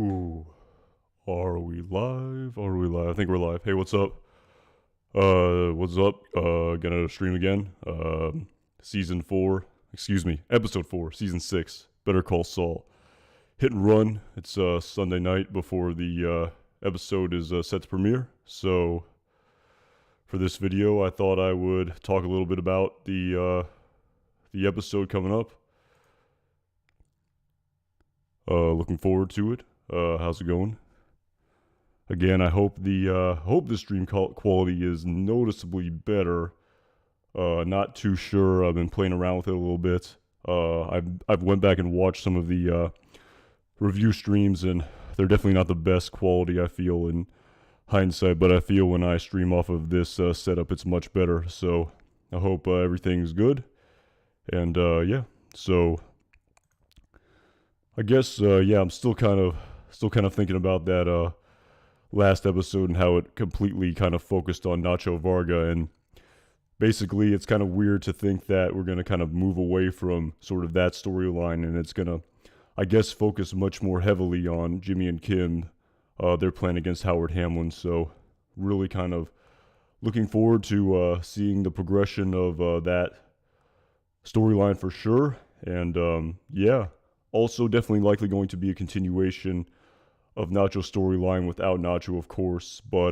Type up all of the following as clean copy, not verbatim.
Ooh, are we live? Are we live? I think we're live. Hey, what's up? What's up? Gonna stream again. Episode 4, season 6, Better Call Saul. Hit and run. It's Sunday night before the episode is set to premiere. So, for this video, I thought I would talk a little bit about the episode coming up. Looking forward to it. How's it going? Again, I hope the stream quality is noticeably better. Not too sure. I've been playing around with it a little bit. I've went back and watched some of the review streams, and they're definitely not the best quality, I feel, in hindsight. But I feel when I stream off of this setup, it's much better. So I hope everything's good. And yeah, so I guess I'm still kind of thinking about that last episode and how it completely kind of focused on Nacho Varga, and basically it's kind of weird to think that we're going to kind of move away from sort of that storyline, and it's going to, I guess, focus much more heavily on Jimmy and Kim, their plan against Howard Hamlin. So really kind of looking forward to seeing the progression of that storyline for sure. And yeah, also definitely likely going to be a continuation of Nacho's storyline without Nacho, of course, but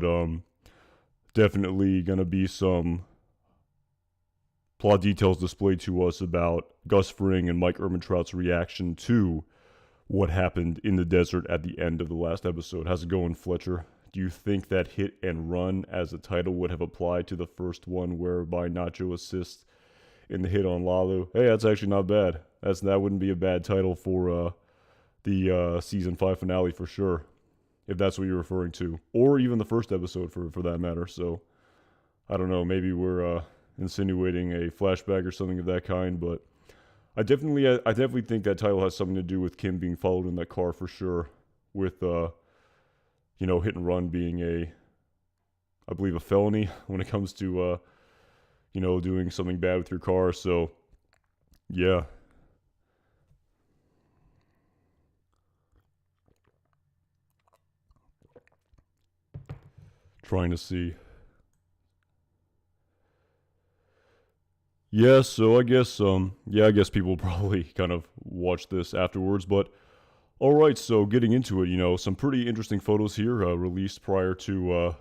definitely going to be some plot details displayed to us about Gus Fring and Mike Ehrmantraut's reaction to what happened in the desert at the end of the last episode. How's it going, Fletcher? Do you think that hit and run as a title would have applied to the first one, whereby Nacho assists in the hit on Lalo? Hey, that's actually not bad. That wouldn't be a bad title for the season 5 finale for sure, if that's what you're referring to, or even the first episode for that matter. So I don't know, maybe we're insinuating a flashback or something of that kind, but I definitely think that title has something to do with Kim being followed in that car for sure, with hit and run being I believe a felony when it comes to doing something bad with your car. So yeah. Trying to see. Yeah, so I guess people will probably kind of watch this afterwards, but all right, so getting into it, some pretty interesting photos here released prior to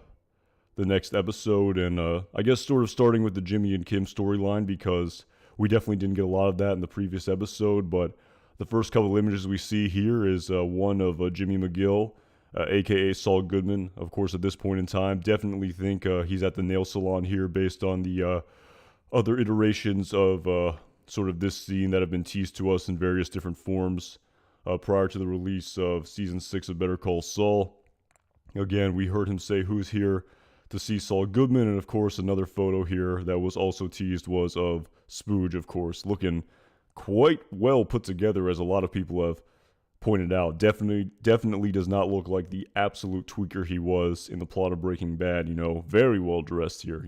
the next episode, and I guess sort of starting with the Jimmy and Kim storyline, because we definitely didn't get a lot of that in the previous episode, but the first couple images we see here is one of Jimmy McGill, a.k.a. Saul Goodman, of course, at this point in time. Definitely think he's at the nail salon here based on the other iterations of sort of this scene that have been teased to us in various different forms prior to the release of Season 6 of Better Call Saul. Again, we heard him say who's here to see Saul Goodman, and of course another photo here that was also teased was of Spooge, of course, looking quite well put together, as a lot of people have pointed out. Definitely does not look like the absolute tweaker he was in the plot of Breaking Bad. Very well dressed here,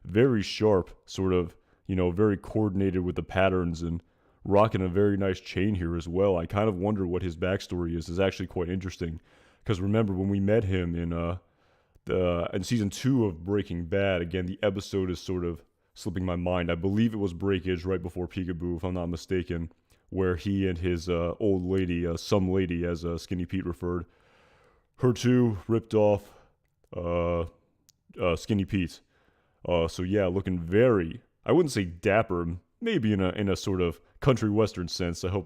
very sharp, sort of, very coordinated with the patterns, and rocking a very nice chain here as well. I kind of wonder what his backstory is. It's actually quite interesting, because remember when we met him in season 2 of Breaking Bad, again, the episode is sort of slipping my mind. I believe it was Breakage right before Peekaboo, if I'm not mistaken, where he and his old lady, some lady, as Skinny Pete referred her to, ripped off Skinny Pete. So yeah, looking very, I wouldn't say dapper, maybe in a sort of country western sense. I hope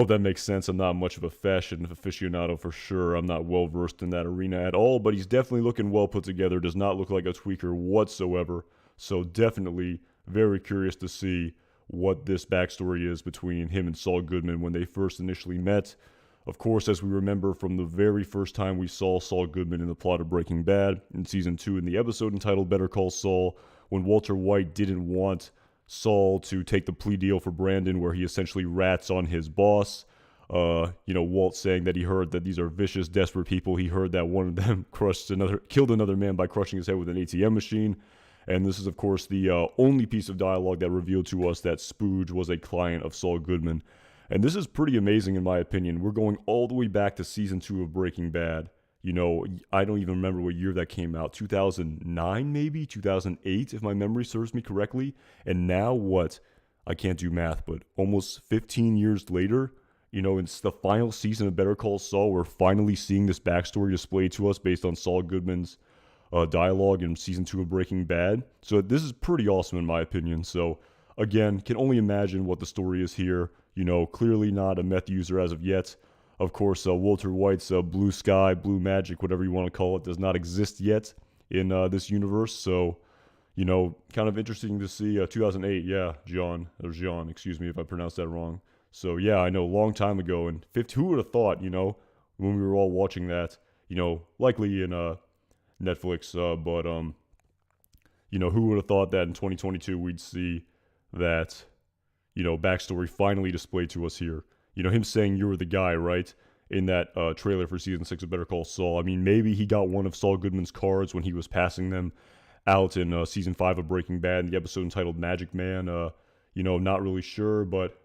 that makes sense. I'm not much of a fashion aficionado for sure. I'm not well versed in that arena at all, but he's definitely looking well put together. Does not look like a tweaker whatsoever. So definitely very curious to see what this backstory is between him and Saul Goodman when they first initially met. Of course, as we remember from the very first time we saw Saul Goodman in the plot of Breaking Bad in season 2 in the episode entitled Better Call Saul, when Walter White didn't want Saul to take the plea deal for Brandon, where he essentially rats on his boss. Walt saying that he heard that these are vicious, desperate people. He heard that one of them killed another man by crushing his head with an ATM machine. And this is, of course, the only piece of dialogue that revealed to us that Spooge was a client of Saul Goodman. And this is pretty amazing in my opinion. We're going all the way back to season 2 of Breaking Bad. You know, I don't even remember what year that came out. 2009 maybe? 2008 if my memory serves me correctly. And now what? I can't do math, but almost 15 years later, you know, it's the final season of Better Call Saul. We're finally seeing this backstory displayed to us based on Saul Goodman's dialogue in season 2 of Breaking Bad. So this is pretty awesome in my opinion. So again, can only imagine what the story is here. You know, clearly not a meth user as of yet. Of course, Walter White's blue sky, blue magic, whatever you want to call it, does not exist yet in this universe. So, you know, kind of interesting to see. 2008, yeah, Jean, excuse me if I pronounced that wrong. So, yeah, I know, long time ago. And who would have thought, you know, when we were all watching that, you know, likely in Netflix, but, you know, who would have thought that in 2022 we'd see that, you know, backstory finally displayed to us here. You know, him saying you were the guy, right? In that trailer for season 6 of Better Call Saul. I mean, maybe he got one of Saul Goodman's cards when he was passing them out in season 5 of Breaking Bad, in the episode entitled Magic Man. You know, not really sure, but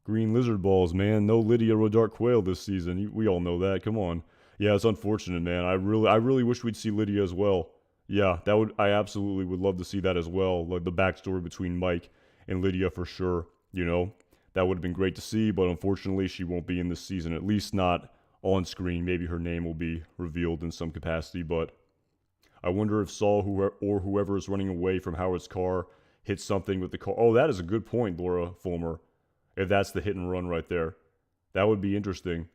green lizard balls, man. No Lydia Rodart Quayle this season. We all know that. Come on. Yeah, it's unfortunate, man. I really wish we'd see Lydia as well. Yeah, I absolutely would love to see that as well. Like the backstory between Mike and Lydia for sure. You know, that would have been great to see, but unfortunately she won't be in this season, at least not on screen. Maybe her name will be revealed in some capacity, but I wonder if Saul or whoever is running away from Howard's car hits something with the car. Oh, that is a good point, Laura Fulmer. If that's the hit and run right there, that would be interesting.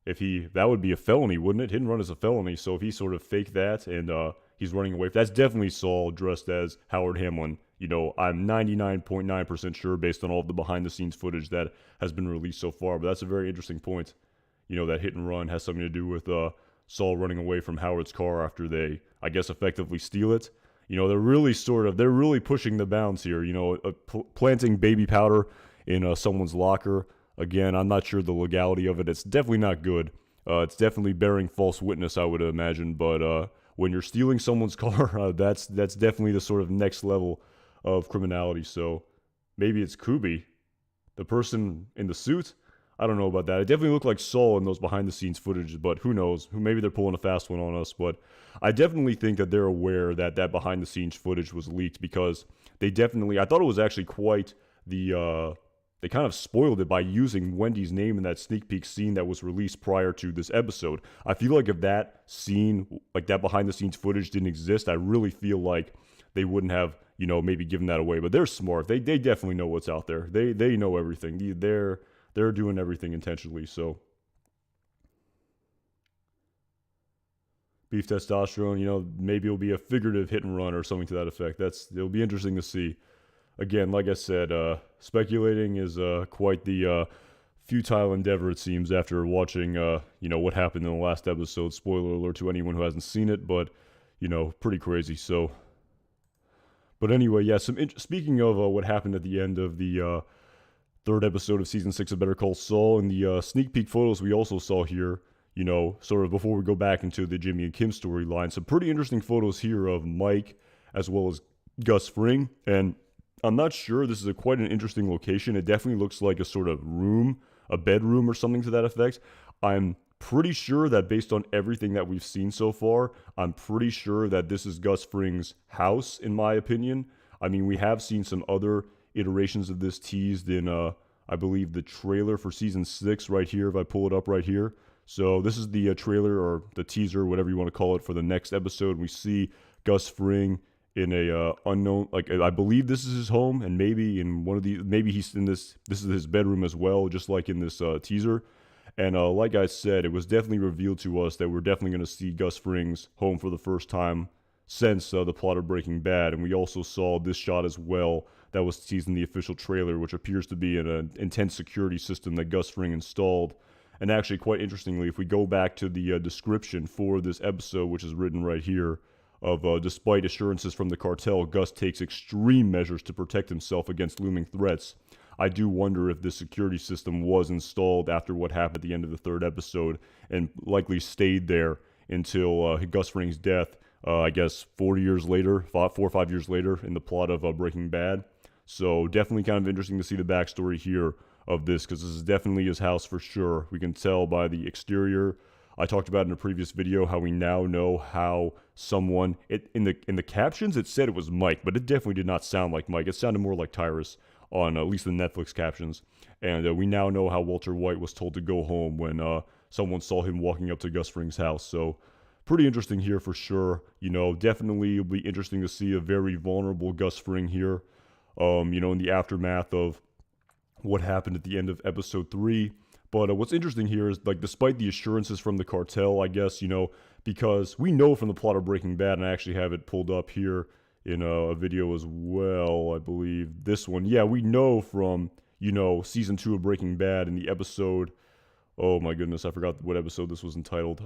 That would be a felony, wouldn't it? Hit and run is a felony, so if he sort of faked that and he's running away, that's definitely Saul dressed as Howard Hamlin. You know, I'm 99.9% sure based on all of the behind-the-scenes footage that has been released so far. But that's a very interesting point. You know, that hit and run has something to do with Saul running away from Howard's car after they, I guess, effectively steal it. You know, they're really pushing the bounds here. You know, planting baby powder in someone's locker. Again, I'm not sure the legality of it. It's definitely not good. It's definitely bearing false witness, I would imagine. But when you're stealing someone's car, that's definitely the sort of next level of criminality. So maybe it's Kubi, the person in the suit. I don't know about that. It definitely looked like Saul in those behind the scenes footage, but who knows? Maybe they're pulling a fast one on us. But I definitely think that they're aware that that behind the scenes footage was leaked, because I thought it was actually quite they kind of spoiled it by using Wendy's name in that sneak peek scene that was released prior to this episode. I feel like if that scene, like that behind the scenes footage didn't exist, I really feel like they wouldn't have, you know, maybe given that away. But they're smart. They definitely know what's out there. They know everything. They're doing everything intentionally. So beef testosterone, you know, maybe it'll be a figurative hit and run or something to that effect. It'll be interesting to see. Again, like I said, speculating is quite the futile endeavor, it seems, after watching, you know, what happened in the last episode. Spoiler alert to anyone who hasn't seen it, but, you know, pretty crazy. So, but anyway, yeah, speaking of what happened at the end of the third episode of Season 6 of Better Call Saul, in the sneak peek photos we also saw here, you know, sort of before we go back into the Jimmy and Kim storyline, some pretty interesting photos here of Mike as well as Gus Fring, and I'm not sure. This is quite an interesting location. It definitely looks like a sort of room, a bedroom or something to that effect. I'm pretty sure that based on everything that we've seen so far, I'm pretty sure that this is Gus Fring's house, in my opinion. I mean, we have seen some other iterations of this teased in, I believe, the trailer for Season 6 right here, if I pull it up right here. So this is the trailer or the teaser, whatever you want to call it, for the next episode. We see Gus Fring in a unknown, like, I believe this is his home, and maybe in one of the, maybe he's in this is his bedroom as well, just like in this teaser. And like I said, it was definitely revealed to us that we're definitely going to see Gus Fring's home for the first time since the plot of Breaking Bad. And we also saw this shot as well that was teased in the official trailer, which appears to be an intense security system that Gus Fring installed. And actually, quite interestingly, if we go back to the description for this episode, which is written right here, of despite assurances from the cartel, Gus takes extreme measures to protect himself against looming threats. I do wonder if this security system was installed after what happened at the end of the third episode and likely stayed there until Gus Fring's death, I guess 4 years later, 4 or 5 years later in the plot of Breaking Bad. So definitely kind of interesting to see the backstory here of this, because this is definitely his house for sure. We can tell by the exterior. I talked about in a previous video how we now know how someone in the captions it said it was Mike, but it definitely did not sound like Mike. It sounded more like Tyrus on at least the Netflix captions. And we now know how Walter White was told to go home when someone saw him walking up to Gus Fring's house. So pretty interesting here for sure. Definitely it'll be interesting to see a very vulnerable Gus Fring here. In the aftermath of what happened at the end of episode 3. But what's interesting here is, like, despite the assurances from the cartel, I guess, because we know from the plot of Breaking Bad, and I actually have it pulled up here in a video as well, I believe. This one. Yeah, we know from, season 2 of Breaking Bad in the episode, oh my goodness, I forgot what episode this was entitled.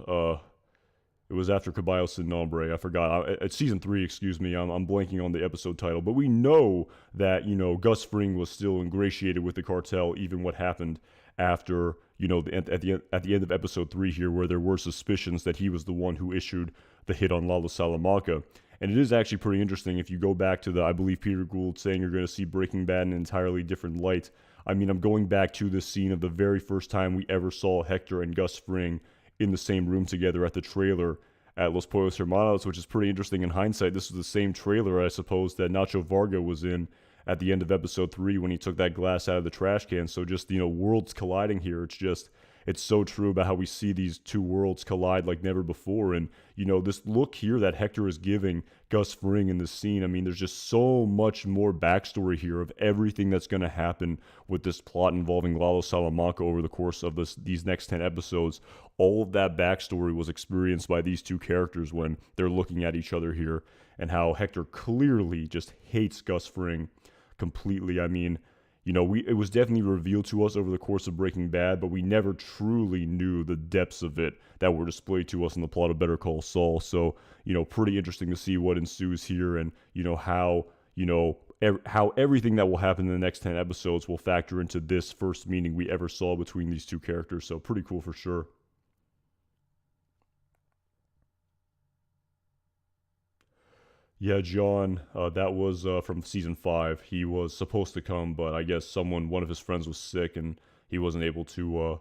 It was after Caballo Sin Nombre. I forgot. It's season 3, excuse me. I'm blanking on the episode title. But we know that, Gus Fring was still ingratiated with the cartel, even what happened after, at the end of episode 3 here, where there were suspicions that he was the one who issued the hit on Lalo Salamanca. And it is actually pretty interesting if you go back to I believe Peter Gould saying you're going to see Breaking Bad in an entirely different light. I mean, I'm going back to this scene of the very first time we ever saw Hector and Gus Fring in the same room together at the trailer at Los Pollos Hermanos, which is pretty interesting in hindsight. This was the same trailer, I suppose, that Nacho Varga was in at the end of episode 3 when he took that glass out of the trash can. So just, worlds colliding here. It's so true about how we see these two worlds collide like never before. And, this look here that Hector is giving Gus Fring in this scene, I mean, there's just so much more backstory here of everything that's going to happen with this plot involving Lalo Salamanca over the course of these next 10 episodes. All of that backstory was experienced by these two characters when they're looking at each other here, and how Hector clearly just hates Gus Fring completely. I mean, it was definitely revealed to us over the course of Breaking Bad, but we never truly knew the depths of it that were displayed to us in the plot of Better Call Saul. So, pretty interesting to see what ensues here, and, how everything that will happen in the next 10 episodes will factor into this first meeting we ever saw between these two characters. So pretty cool for sure. Yeah, John, that was from season 5. He was supposed to come, but I guess one of his friends was sick, and he wasn't able to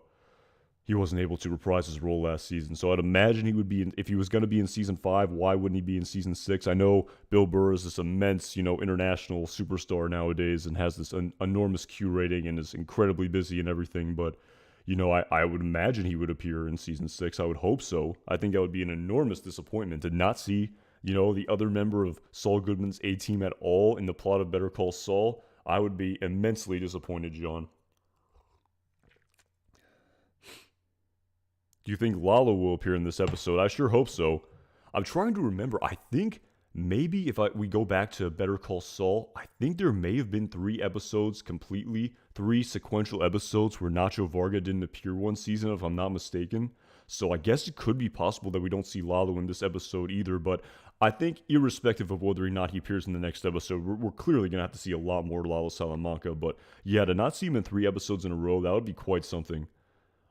reprise his role last season. So I'd imagine he would be if he was going to be in season 5. Why wouldn't he be in season 6? I know Bill Burr is this immense, international superstar nowadays, and has this enormous Q rating, and is incredibly busy and everything. But I would imagine he would appear in season 6. I would hope so. I think that would be an enormous disappointment to not see the other member of Saul Goodman's A-Team at all in the plot of Better Call Saul. I would be immensely disappointed, John. Do you think Lalo will appear in this episode? I sure hope so. I'm trying to remember. I think maybe if we go back to Better Call Saul, I think there may have been 3 sequential episodes where Nacho Varga didn't appear one season, if I'm not mistaken. So I guess it could be possible that we don't see Lalo in this episode either, but I think irrespective of whether or not he appears in the next episode, we're clearly going to have to see a lot more Lalo Salamanca. But yeah, to not see him in 3 episodes in a row, that would be quite something.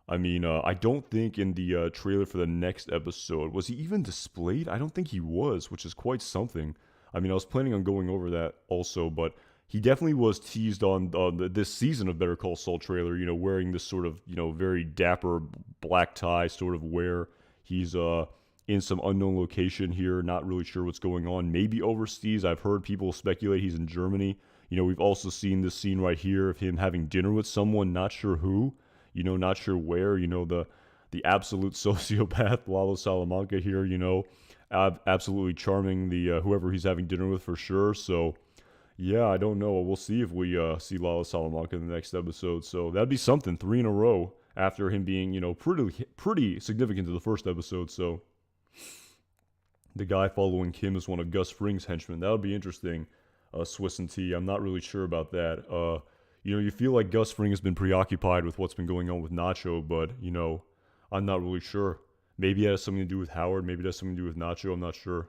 I mean, I don't think in the trailer for the next episode, was he even displayed? I don't think he was, which is quite something. I mean, I was planning on going over that also, but he definitely was teased on this season of Better Call Saul trailer, wearing this sort of, very dapper black tie sort of wear. He's in some unknown location here, not really sure what's going on. Maybe overseas. I've heard people speculate he's in Germany. We've also seen this scene right here of him having dinner with someone, not sure who, not sure where. The absolute sociopath Lalo Salamanca here, absolutely charming the whoever he's having dinner with for sure. So yeah, I don't know. We'll see if we see Lalo Salamanca in the next episode. So that'd be something. 3 in a row after him being, pretty significant to the first episode. So the guy following Kim is one of Gus Fring's henchmen. That would be interesting. Swiss and T. I'm not really sure about that. You feel like Gus Fring has been preoccupied with what's been going on with Nacho, but, I'm not really sure. Maybe it has something to do with Howard. Maybe it has something to do with Nacho. I'm not sure.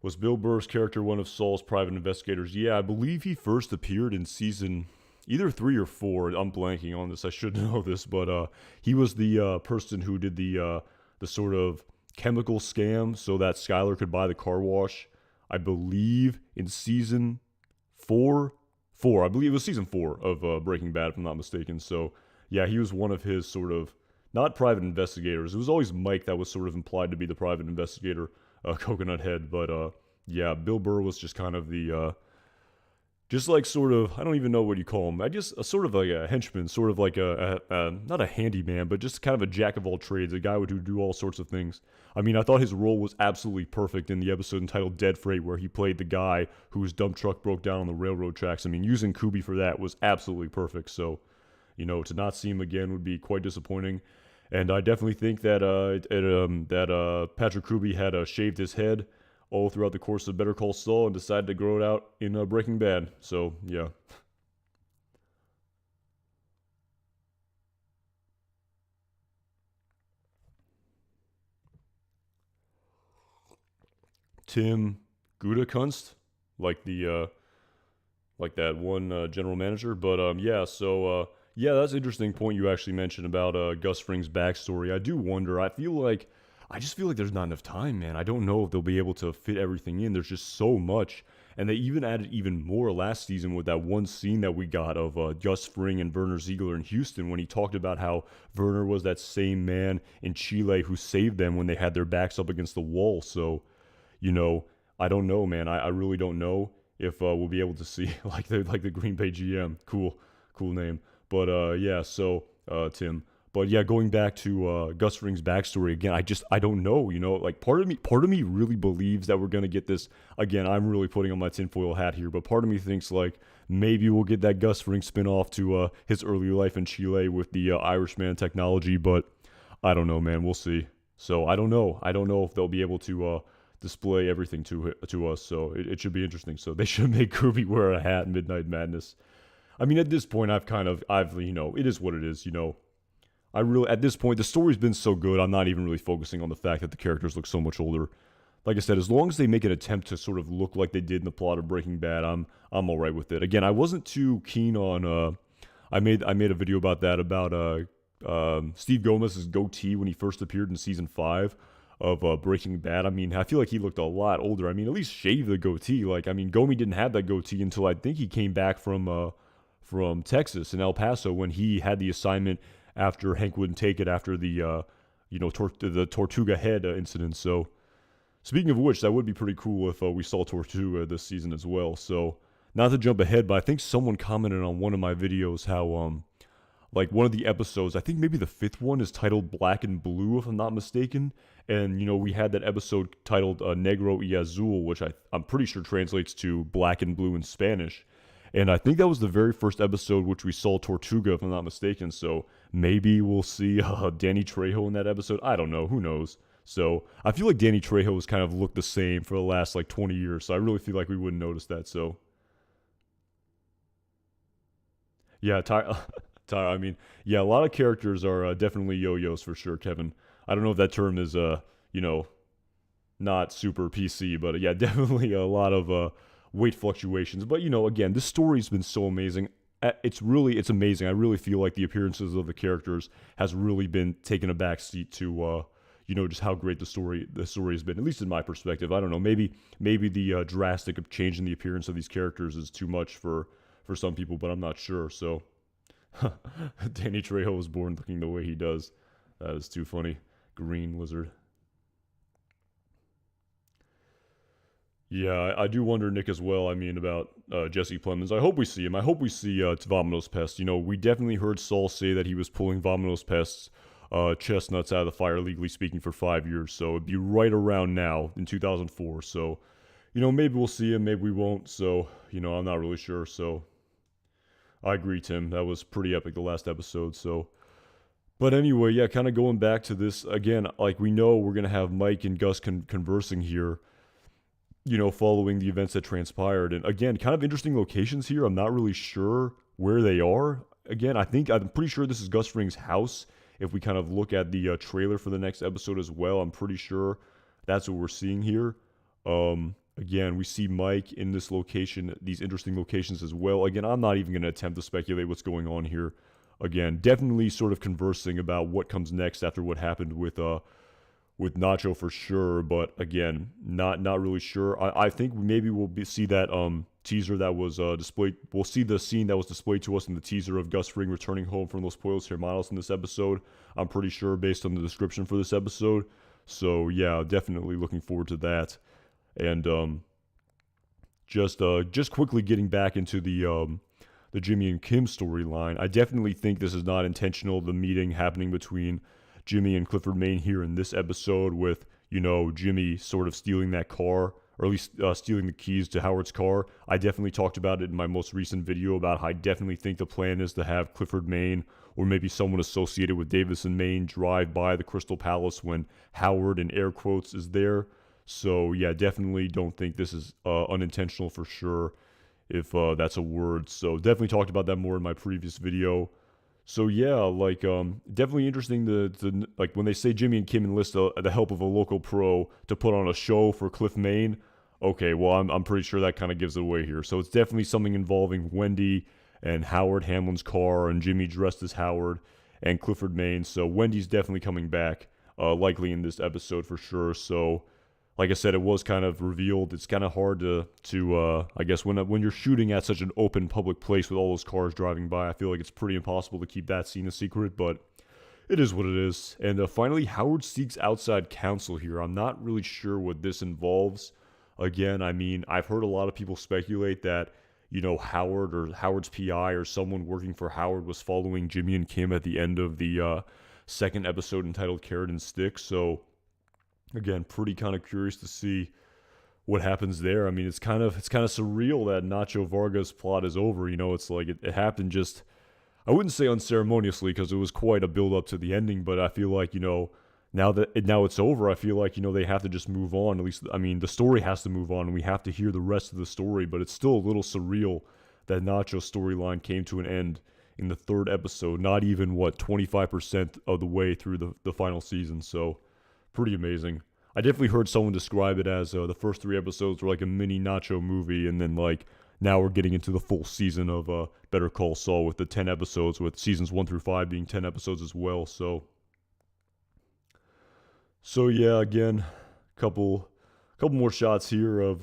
Was Bill Burr's character one of Saul's private investigators? Yeah, I believe he first appeared in season either 3 or 4. I'm blanking on this. I should know this, but he was the person who did the sort of chemical scam so that Skylar could buy the car wash. I believe in season four. I believe it was season 4 of Breaking Bad, if I'm not mistaken. So yeah, he was one of his sort of not private investigators. It was always Mike that was sort of implied to be the private investigator, Coconut Head. But yeah, Bill Burr was just kind of the just like sort of, I don't even know what you call him. I just a sort of like a henchman, sort of like a not a handyman, but just kind of a jack of all trades, a guy who would do all sorts of things. I mean, I thought his role was absolutely perfect in the episode entitled Dead Freight, where he played the guy whose dump truck broke down on the railroad tracks. I mean, using Kubi for that was absolutely perfect. So, to not see him again would be quite disappointing. And I definitely think that Patrick Kubi had shaved his head all throughout the course of Better Call Saul and decided to grow it out in Breaking Bad. So, yeah. Tim Gutekunst, like like that one general manager. But yeah, so yeah, that's an interesting point you actually mentioned about Gus Fring's backstory. I do wonder. I just feel like there's not enough time, man. I don't know if they'll be able to fit everything in. There's just so much. And they even added even more last season with that one scene that we got of Gus Fring and Werner Ziegler in Houston when he talked about how Werner was that same man in Chile who saved them when they had their backs up against the wall. So, I don't know, man. I really don't know if we'll be able to see like the Green Bay GM. Cool name. But yeah, so Tim. But yeah, going back to Gus Fring's backstory again, I don't know, like part of me really believes that we're gonna get this again. I'm really putting on my tinfoil hat here, but part of me thinks like maybe we'll get that Gus Fring spinoff to his early life in Chile with the Irishman technology, but I don't know, man. We'll see. So I don't know if they'll be able to display everything to us. So it should be interesting. So they should make Kirby wear a hat in Midnight Madness. I mean, at this point, it is what it is. I really, at this point, the story's been so good, I'm not even really focusing on the fact that the characters look so much older. Like I said, as long as they make an attempt to sort of look like they did in the plot of Breaking Bad, I'm all right with it. Again, I wasn't too keen on. I made a video about that about Steve Gomez's goatee when he first appeared in season 5 of Breaking Bad. I mean, I feel like he looked a lot older. I mean, at least shave the goatee. Like, I mean, Gomi didn't have that goatee until I think he came back from Texas in El Paso when he had the assignment after Hank wouldn't take it after the the Tortuga Head incident. So, speaking of which, that would be pretty cool if we saw Tortuga this season as well. So, not to jump ahead, but I think someone commented on one of my videos how like one of the episodes, I think maybe the 5th one is titled Black and Blue, if I'm not mistaken. And, we had that episode titled Negro y Azul, which I'm pretty sure translates to Black and Blue in Spanish. And I think that was the very first episode which we saw Tortuga, if I'm not mistaken. So maybe we'll see Danny Trejo in that episode. I don't know. Who knows? So I feel like Danny Trejo has kind of looked the same for the last like 20 years. So I really feel like we wouldn't notice that. So yeah, I mean, yeah, a lot of characters are definitely yo-yos for sure, Kevin. I don't know if that term is, not super PC, but yeah, definitely a lot of weight fluctuations. But, again, this story's been so amazing. It's amazing. I really feel like the appearances of the characters has really been taking a back seat to, just how great the story has been, at least in my perspective. I don't know, maybe the drastic change in the appearance of these characters is too much for some people, but I'm not sure, so... Danny Trejo was born looking the way he does. That is too funny. Green lizard. Yeah, I do wonder, Nick, as well. I mean, about Jesse Plemons. I hope we see him. I hope we see Vamonos Pest. We definitely heard Saul say that he was pulling Vamonos Pest's chestnuts out of the fire, legally speaking, for 5 years. So it'd be right around now in 2004. So, maybe we'll see him, maybe we won't. So, I'm not really sure. So. I agree, Tim. That was pretty epic, the last episode. So, but anyway, yeah, kind of going back to this again. Like we know, we're gonna have Mike and Gus conversing here. Following the events that transpired, and again, kind of interesting locations here. I'm not really sure where they are. Again, I'm pretty sure this is Gus Fring's house. If we kind of look at the trailer for the next episode as well, I'm pretty sure that's what we're seeing here. Again, we see Mike in this location, these interesting locations as well. Again, I'm not even going to attempt to speculate what's going on here. Again, definitely sort of conversing about what comes next after what happened with Nacho for sure. But again, not really sure. I think maybe we'll see that teaser that was displayed. We'll see the scene that was displayed to us in the teaser of Gus Fring returning home from Los Pueblos Hermanos in this episode. I'm pretty sure based on the description for this episode. So yeah, definitely looking forward to that. And just quickly getting back into the Jimmy and Kim storyline, I definitely think this is not intentional. The meeting happening between Jimmy and Clifford Maine here in this episode, with Jimmy sort of stealing that car, or at least stealing the keys to Howard's car. I definitely talked about it in my most recent video about how I definitely think the plan is to have Clifford Maine, or maybe someone associated with Davis and Maine, drive by the Crystal Palace when Howard, in air quotes, is there. So yeah, definitely don't think this is unintentional for sure, if that's a word. So definitely talked about that more in my previous video. So yeah, like definitely interesting to like when they say Jimmy and Kim enlist the help of a local pro to put on a show for Cliff Maine. Okay, well I'm pretty sure that kind of gives it away here. So it's definitely something involving Wendy and Howard Hamlin's car, and Jimmy dressed as Howard, and Clifford Maine. So Wendy's definitely coming back, likely in this episode for sure. So like I said, it was kind of revealed. It's kind of hard to I guess when you're shooting at such an open public place with all those cars driving by, I feel like it's pretty impossible to keep that scene a secret, but it is what it is. And finally, Howard seeks outside counsel here. I'm not really sure what this involves. Again, I mean, I've heard a lot of people speculate that, Howard or Howard's PI or someone working for Howard was following Jimmy and Kim at the end of the second episode entitled Carrot and Stick. So again, pretty kind of curious to see what happens there. I mean, it's kind of surreal that Nacho Varga's plot is over. It's like it happened just, I wouldn't say unceremoniously, because it was quite a build up to the ending. But I feel like now it's over, I feel like they have to just move on. At least, I mean, the story has to move on, and we have to hear the rest of the story. But it's still a little surreal that Nacho's storyline came to an end in the third episode. Not even 25% of the way through the final season. So pretty amazing. I definitely heard someone describe it as the first 3 episodes were like a mini Nacho movie, and then like now we're getting into the full season of Better Call Saul with the 10 episodes, with seasons 1 through 5 being 10 episodes as well. So yeah, again, couple more shots here of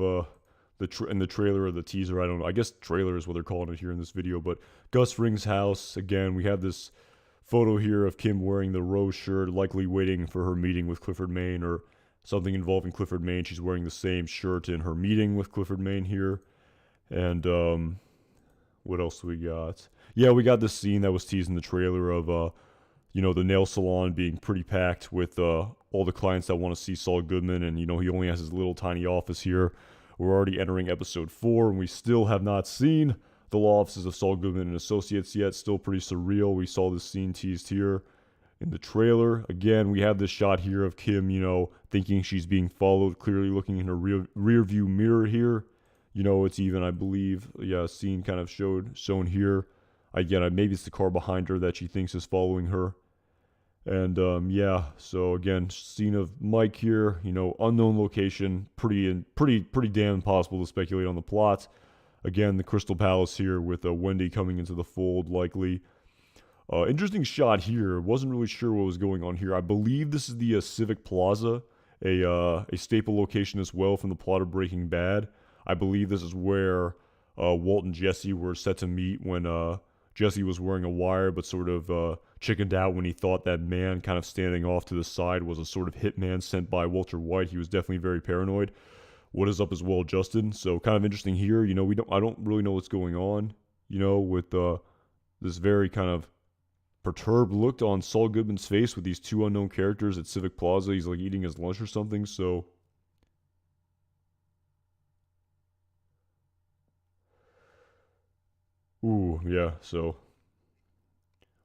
in the trailer or the teaser. I don't know. I guess trailer is what they're calling it here in this video. But Gus Fring's house again. We have this photo here of Kim wearing the rose shirt, likely waiting for her meeting with Clifford Maine, or something involving Clifford Maine. She's wearing the same shirt in her meeting with Clifford Maine here. And what else do we got? Yeah, we got this scene that was teased in the trailer of the nail salon being pretty packed with all the clients that want to see Saul Goodman, and he only has his little tiny office here. We're already entering episode 4, and we still have not seen the law offices of Saul Goodman and Associates yet. Still pretty surreal. We saw this scene teased here in the trailer. Again, we have this shot here of Kim, thinking she's being followed, clearly looking in her rear view mirror here. It's even, I believe, a scene kind of shown here. Again, maybe it's the car behind her that she thinks is following her. And yeah, so again, scene of Mike here, unknown location, pretty damn impossible to speculate on the plot. Again, the Crystal Palace here with Wendy coming into the fold, likely. Interesting shot here. Wasn't really sure what was going on here. I believe this is the Civic Plaza, a staple location as well from the plot of Breaking Bad. I believe this is where Walt and Jesse were set to meet when Jesse was wearing a wire, but sort of chickened out when he thought that man kind of standing off to the side was a sort of hitman sent by Walter White. He was definitely very paranoid. What is up as well, Justin? So kind of interesting here. I don't really know what's going on, with this very kind of perturbed look on Saul Goodman's face with these 2 unknown characters at Civic Plaza. He's like eating his lunch or something. So ooh, yeah. So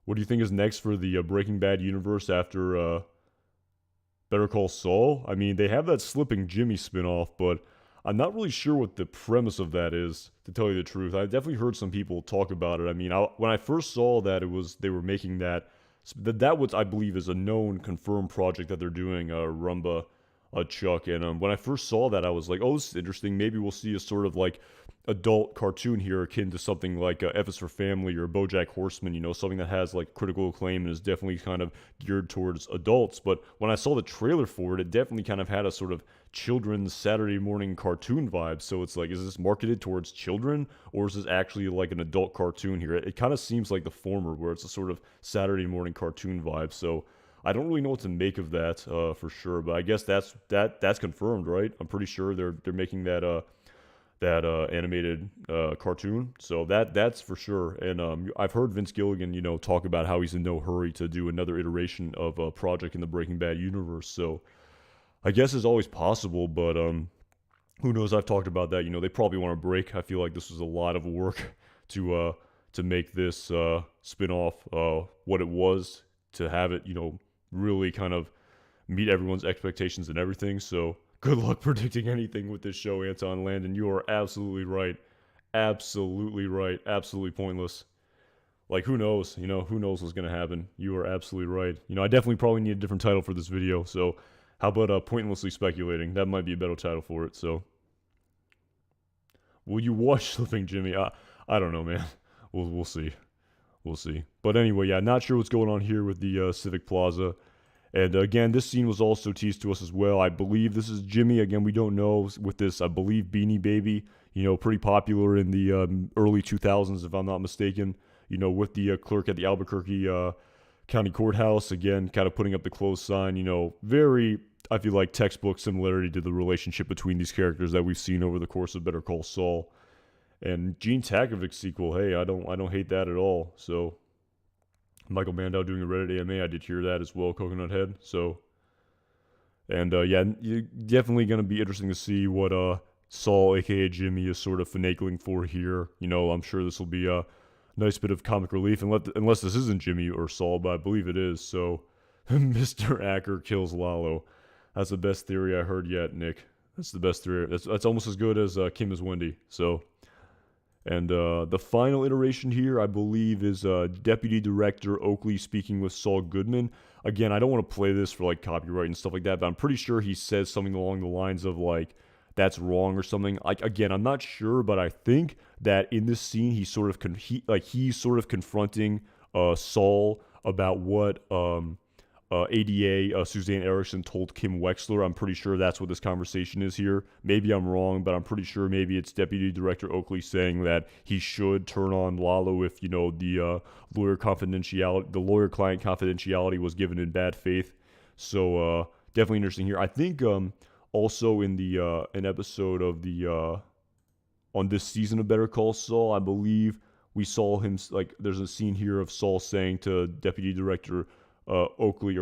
what do you think is next for the Breaking Bad universe after Better Call Saul? I mean, they have that Slipping Jimmy spinoff, but I'm not really sure what the premise of that is, to tell you the truth. I've definitely heard some people talk about it. I mean, when I first saw that they were making that was, I believe, is a known, confirmed project that they're doing, Rumba, Chuck. And when I first saw that, I was like, oh, this is interesting. Maybe we'll see a sort of like adult cartoon here akin to something like F is for Family or BoJack Horseman, something that has like critical acclaim and is definitely kind of geared towards adults. But when I saw the trailer for it, it definitely kind of had a sort of children's Saturday morning cartoon vibe. So it's like, is this marketed towards children or is this actually like an adult cartoon here? It kind of seems like the former, where it's a sort of Saturday morning cartoon vibe. So I don't really know what to make of that for sure, but I guess that's confirmed, right? I'm pretty sure they're making that animated cartoon. So that's for sure. And I've heard Vince Gilligan, talk about how he's in no hurry to do another iteration of a project in the Breaking Bad universe. So I guess it's always possible, but who knows? I've talked about that. They probably want a break. I feel like this was a lot of work to make this spin-off what it was, to have it, really kind of meet everyone's expectations and everything. So good luck predicting anything with this show, Anton Landon. You are absolutely right. Absolutely right. Absolutely pointless. Like, who knows? Who knows what's going to happen? You are absolutely right. I definitely probably need a different title for this video. So, how about pointlessly speculating? That might be a better title for it. So, will you watch Slipping Jimmy? I don't know, man. We'll see. We'll see. But anyway, yeah, not sure what's going on here with the Civic Plaza. And again, this scene was also teased to us as well. I believe this is Jimmy. Again, we don't know with this, I believe, Beanie Baby, pretty popular in the early 2000s, if I'm not mistaken, with the clerk at the Albuquerque County Courthouse. Again, kind of putting up the close sign, very, I feel like, textbook similarity to the relationship between these characters that we've seen over the course of Better Call Saul. And Gene Takovic sequel, hey, I don't hate that at all. So Michael Mandow doing a Reddit AMA, I did hear that as well, Coconut Head. So, and yeah, definitely going to be interesting to see what Saul, aka Jimmy, is sort of finagling for here. I'm sure this will be a nice bit of comic relief, unless this isn't Jimmy or Saul, but I believe it is. So, Mr. Acker kills Lalo. That's the best theory I heard yet, Nick. That's the best theory. That's almost as good as Kim is Wendy. So. And the final iteration here, I believe, is Deputy Director Oakley speaking with Saul Goodman. Again, I don't want to play this for like copyright and stuff like that, but I'm pretty sure he says something along the lines of like, that's wrong or something. Like, again, I'm not sure, but I think that in this scene, he's sort of confronting Saul about what ADA Suzanne Erickson told Kim Wexler. I'm pretty sure that's what this conversation is here. Maybe I'm wrong, but I'm pretty sure maybe it's Deputy Director Oakley saying that he should turn on Lalo if the lawyer-client confidentiality was given in bad faith. So definitely interesting here. I think also in the an episode of the on this season of Better Call Saul, I believe we saw him, like, there's a scene here of Saul saying to Deputy Director Oakley,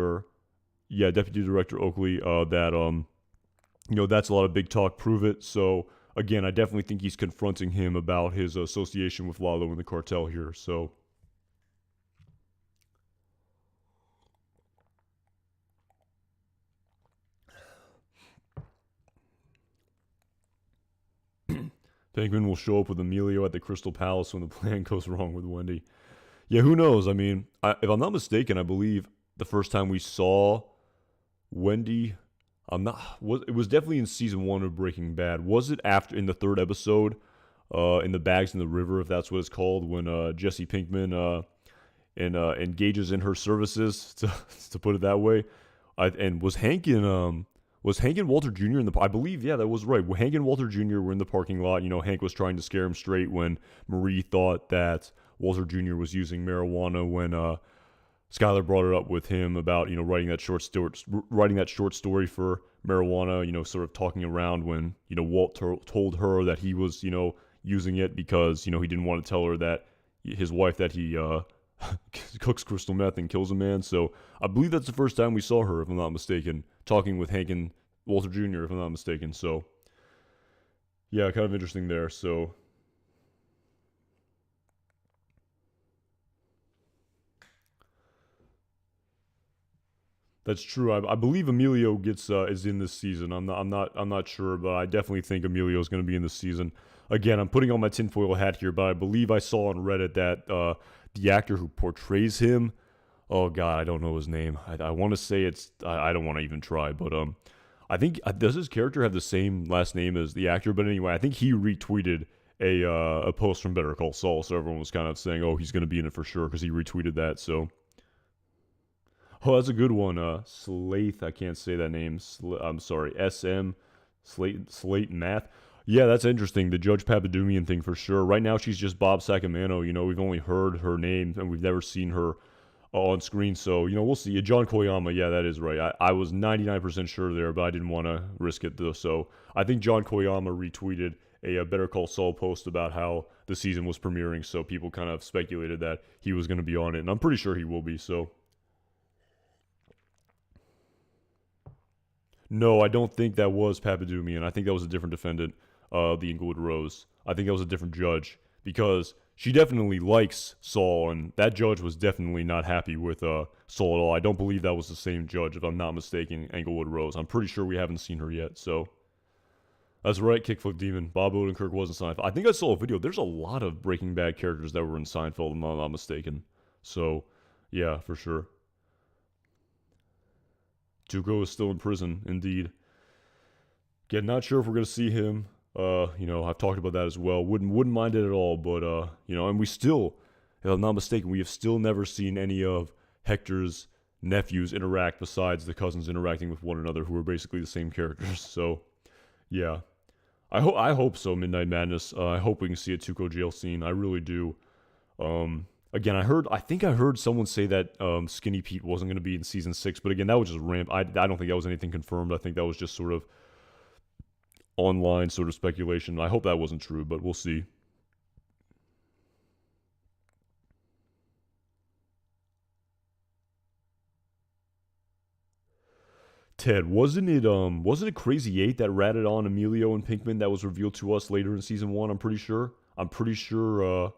Deputy Director Oakley, that that's a lot of big talk, prove it. So again, I definitely think he's confronting him about his association with Lalo and the cartel here. So Pinkman will show up with Emilio at the Crystal Palace when the plan goes wrong with Wendy. Yeah, who knows? I mean, if I'm not mistaken, I believe the first time we saw Wendy, it was definitely in season 1 of Breaking Bad. Was it after, in the 3rd episode, in the Bags in the River, if that's what it's called, when Jesse Pinkman engages in her services, to put it that way? And was Hank and Walter Jr. in the? I believe, yeah, that was right. Hank and Walter Jr. were in the parking lot. Hank was trying to scare him straight when Marie thought that Walter Jr. was using marijuana when Skyler brought it up with him about writing that short story for marijuana. Sort of talking around when Walt told her that he was using it because he didn't want to tell her that his wife that he cooks crystal meth and kills a man. So I believe that's the first time we saw her, if I'm not mistaken, talking with Hank and Walter Jr., if I'm not mistaken. So yeah, kind of interesting there. So that's true. I believe Emilio is in this season. I'm not sure, but I definitely think Emilio is going to be in this season. Again, I'm putting on my tinfoil hat here, but I believe I saw on Reddit that the actor who portrays him, oh god, I don't know his name. I want to say it's, I don't want to even try, but I think, does his character have the same last name as the actor? But anyway, I think he retweeted a post from Better Call Saul, so everyone was kind of saying, "Oh, he's going to be in it for sure" because he retweeted that. So, oh, that's a good one. Slath, I can't say that name. I'm sorry, SM Slate Math. Yeah, that's interesting. The Judge Papadumian thing for sure. Right now, she's just Bob Sacamano. We've only heard her name and we've never seen her on screen. So, we'll see. John Koyama, yeah, that is right. I was 99% sure there, but I didn't want to risk it though. So I think John Koyama retweeted a Better Call Saul post about how the season was premiering. So people kind of speculated that he was going to be on it, and I'm pretty sure he will be. So no, I don't think that was Papadumian. I think that was a different defendant, the Inglewood Rose. I think that was a different judge because she definitely likes Saul, and that judge was definitely not happy with Saul at all. I don't believe that was the same judge, if I'm not mistaken, Englewood Rose. I'm pretty sure we haven't seen her yet, so. That's right, Kickflip Demon. Bob Odenkirk was in Seinfeld. I think I saw a video. There's a lot of Breaking Bad characters that were in Seinfeld, if I'm not mistaken. So, yeah, for sure. Tuco is still in prison, indeed. Again, not sure if we're gonna see him. I've talked about that as well. Wouldn't mind it at all, but and we still, if I'm not mistaken, we have still never seen any of Hector's nephews interact besides the cousins interacting with one another, who are basically the same characters. So, yeah, I hope so. Midnight Madness. I hope we can see a Tuco jail scene. I really do. Again, I think I heard someone say that Skinny Pete wasn't going to be in season 6, but again, that was just ramp. I don't think that was anything confirmed. I think that was just sort of online sort of speculation. I hope that wasn't true, but we'll see. Ted, wasn't it Crazy 8 that ratted on Emilio and Pinkman that was revealed to us later in season 1, I'm pretty sure. I'm pretty sure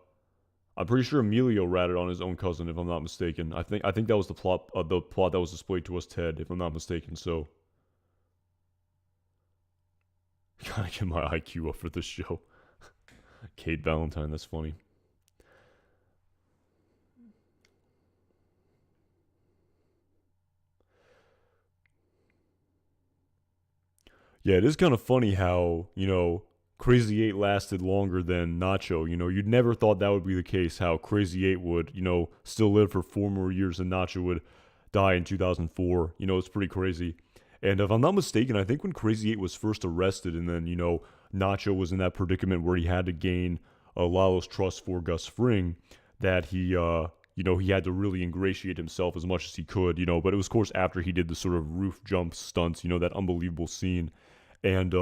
Emilio ratted on his own cousin, if I'm not mistaken. I think that was the plot that was displayed to us, Ted, if I'm not mistaken. So gotta get my IQ up for this show. Kate Valentine, that's funny. Yeah, it is kind of funny how, Crazy 8 lasted longer than Nacho. You'd never thought that would be the case, how Crazy 8 would, still live for 4 more years and Nacho would die in 2004. It's pretty crazy. And if I'm not mistaken, I think when Crazy 8 was first arrested and then, Nacho was in that predicament where he had to gain Lalo's trust for Gus Fring, that he had to really ingratiate himself as much as he could, but it was, of course, after he did the sort of roof jump stunts, that unbelievable scene. And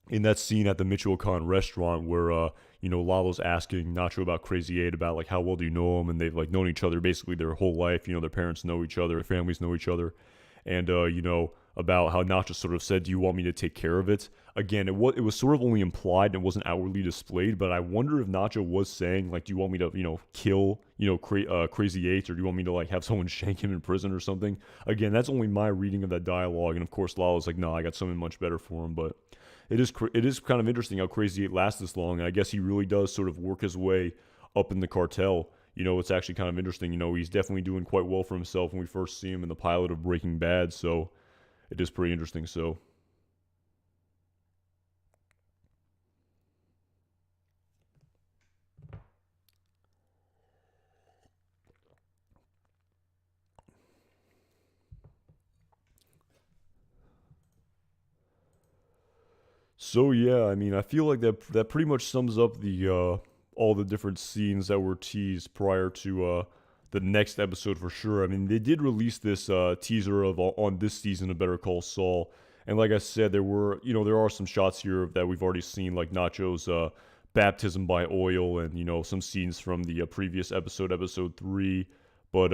in that scene at the Michoacan restaurant where, Lalo's asking Nacho about Crazy 8, about, like, how well do you know him? And they've, like, known each other basically their whole life. Their parents know each other, their families know each other. And, about how Nacho sort of said, do you want me to take care of it? Again, it was sort of only implied and it wasn't outwardly displayed, but I wonder if Nacho was saying, like, do you want me to, kill, Crazy 8, or do you want me to, like, have someone shank him in prison or something? Again, that's only my reading of that dialogue, and of course Lalo's like, no, I got something much better for him, but it is kind of interesting how Crazy 8 lasts this long, and I guess he really does sort of work his way up in the cartel. It's actually kind of interesting. He's definitely doing quite well for himself when we first see him in the pilot of Breaking Bad, so it is pretty interesting. So yeah, I mean, I feel like that pretty much sums up the all the different scenes that were teased prior to the next episode for sure. I mean, they did release this teaser of on this season of Better Call Saul, and like I said, there are some shots here that we've already seen, like Nacho's baptism by oil, and some scenes from the previous episode 3, but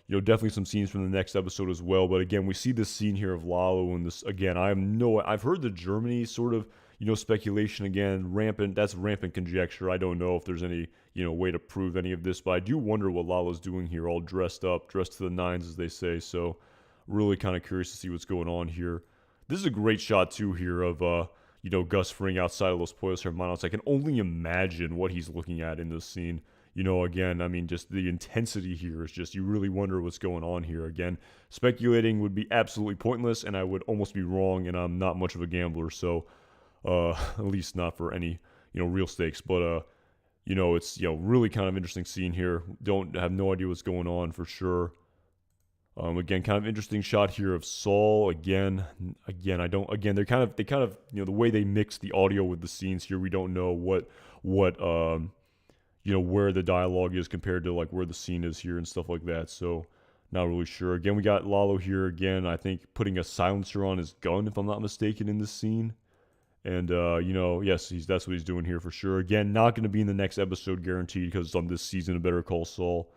definitely some scenes from the next episode as well. But again, we see this scene here of Lalo, and this again, I've heard the Germany sort of speculation again, rampant. That's rampant conjecture. I don't know if there's any way to prove any of this, but I do wonder what Lalo's doing here, all dressed up, dressed to the nines, as they say. So really kind of curious to see what's going on here. This is a great shot too here of Gus Fring outside of Los Pollos Hermanos. I can only imagine what he's looking at in this scene. Again, I mean, just the intensity here is just, you really wonder what's going on here. Again, speculating would be absolutely pointless, and I would almost be wrong, and I'm not much of a gambler, so at least not for any, real stakes. But it's really kind of interesting scene here. Don't have no idea what's going on for sure. Again, kind of interesting shot here of Saul. Again, I don't. Again, they kind of, the way they mix the audio with the scenes here. We don't know what where the dialogue is compared to like where the scene is here and stuff like that. So not really sure. Again, we got Lalo here again. I think putting a silencer on his gun, if I'm not mistaken, in this scene. And yes, that's what he's doing here for sure. Again, not going to be in the next episode guaranteed because it's on this season of Better Call Saul.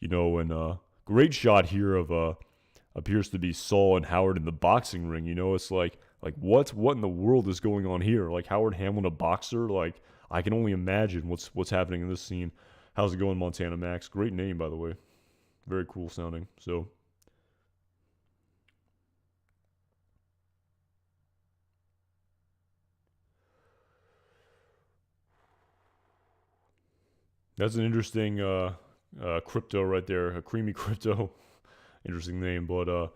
And great shot here of appears to be Saul and Howard in the boxing ring. It's like what in the world is going on here? Like Howard Hamlin, a boxer? Like I can only imagine what's happening in this scene. How's it going, Montana Max? Great name, by the way. Very cool sounding. So that's an interesting crypto right there, a creamy crypto. Interesting name, but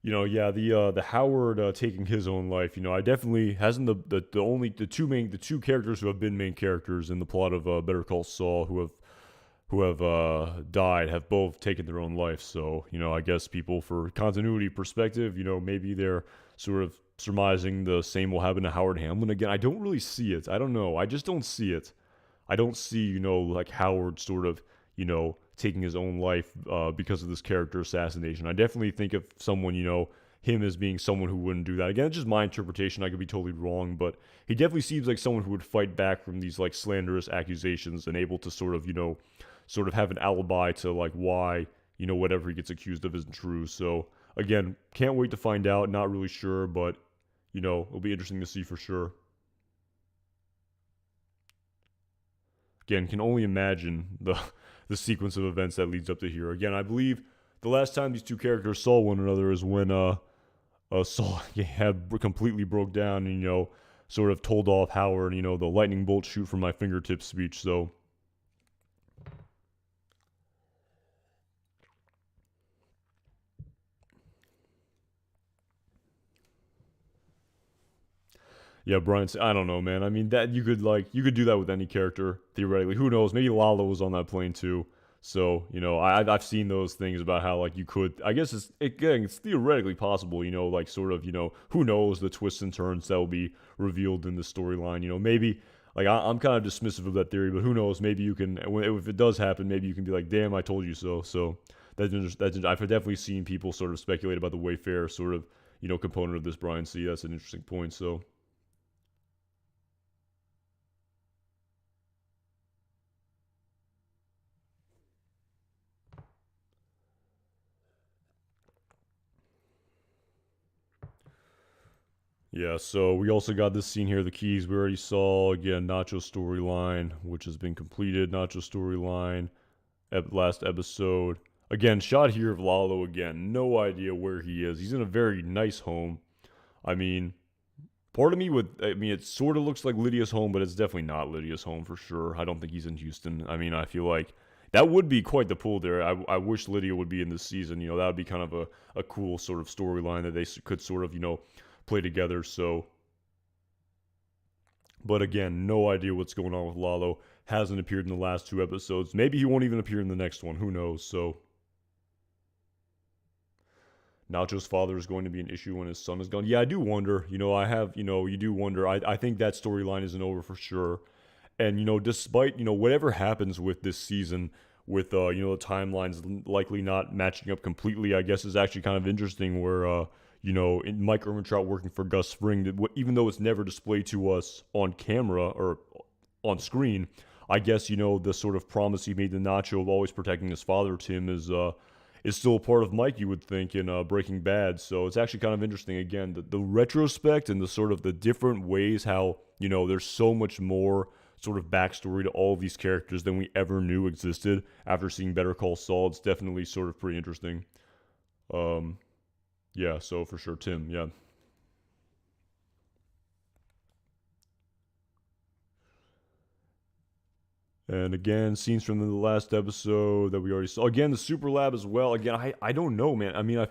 yeah, the Howard taking his own life. I definitely hasn't the two characters who have been main characters in the plot of Better Call Saul who have died have both taken their own life. So I guess people, for continuity perspective, maybe they're sort of surmising the same will happen to Howard Hamlin again. I don't really see it. I don't know. I just don't see it. I don't see, like Howard sort of, taking his own life because of this character assassination. I definitely think of someone, him as being someone who wouldn't do that. Again, it's just my interpretation. I could be totally wrong, but he definitely seems like someone who would fight back from these like slanderous accusations and able to sort of have an alibi to like why, whatever he gets accused of isn't true. So again, can't wait to find out. Not really sure, but it'll be interesting to see for sure. Again, can only imagine the sequence of events that leads up to here. Again, I believe the last time these two characters saw one another is when Saul had completely broke down and sort of told off Howard, the lightning bolt shoot from my fingertips speech. So yeah, Brian, I don't know, man. I mean, that you could do that with any character theoretically. Who knows? Maybe Lalo was on that plane too. So I've seen those things about how like you could. I guess it's theoretically possible. Like sort of who knows the twists and turns that will be revealed in the storyline. Maybe like I'm kind of dismissive of that theory, but who knows? Maybe you can, if it does happen, maybe you can be like, damn, I told you so. So I've definitely seen people sort of speculate about the Wayfair sort of component of this, Brian. See, that's an interesting point. So. Yeah, so we also got this scene here, the keys we already saw. Again, Nacho storyline, which has been completed. Nacho storyline, last episode. Again, shot here of Lalo again. No idea where he is. He's in a very nice home. I mean, part of me it sort of looks like Lydia's home, but it's definitely not Lydia's home for sure. I don't think he's in Houston. I mean, I feel like that would be quite the pull there. I wish Lydia would be in this season. That would be kind of a cool sort of storyline that they could sort of, play together. So, but again, no idea what's going on with Lalo. Hasn't appeared in the last two episodes. Maybe he won't even appear in the next one. Who knows? So, Nacho's father is going to be an issue when his son is gone. Yeah, I do wonder. You do wonder. I think that storyline isn't over for sure. And, despite, whatever happens with this season, with, the timelines likely not matching up completely, I guess is actually kind of interesting where, in Mike Ehrmantraut working for Gus Fring, even though it's never displayed to us on camera or on screen, I guess, the sort of promise he made to Nacho of always protecting his father, Tim, is still a part of Mike, you would think, in Breaking Bad. So it's actually kind of interesting, again, the retrospect and the sort of the different ways how, there's so much more sort of backstory to all of these characters than we ever knew existed after seeing Better Call Saul. It's definitely sort of pretty interesting. Yeah, so for sure, Tim, yeah. And again, scenes from the last episode that we already saw. Again, the Super Lab as well. Again, I don't know, man. I mean, I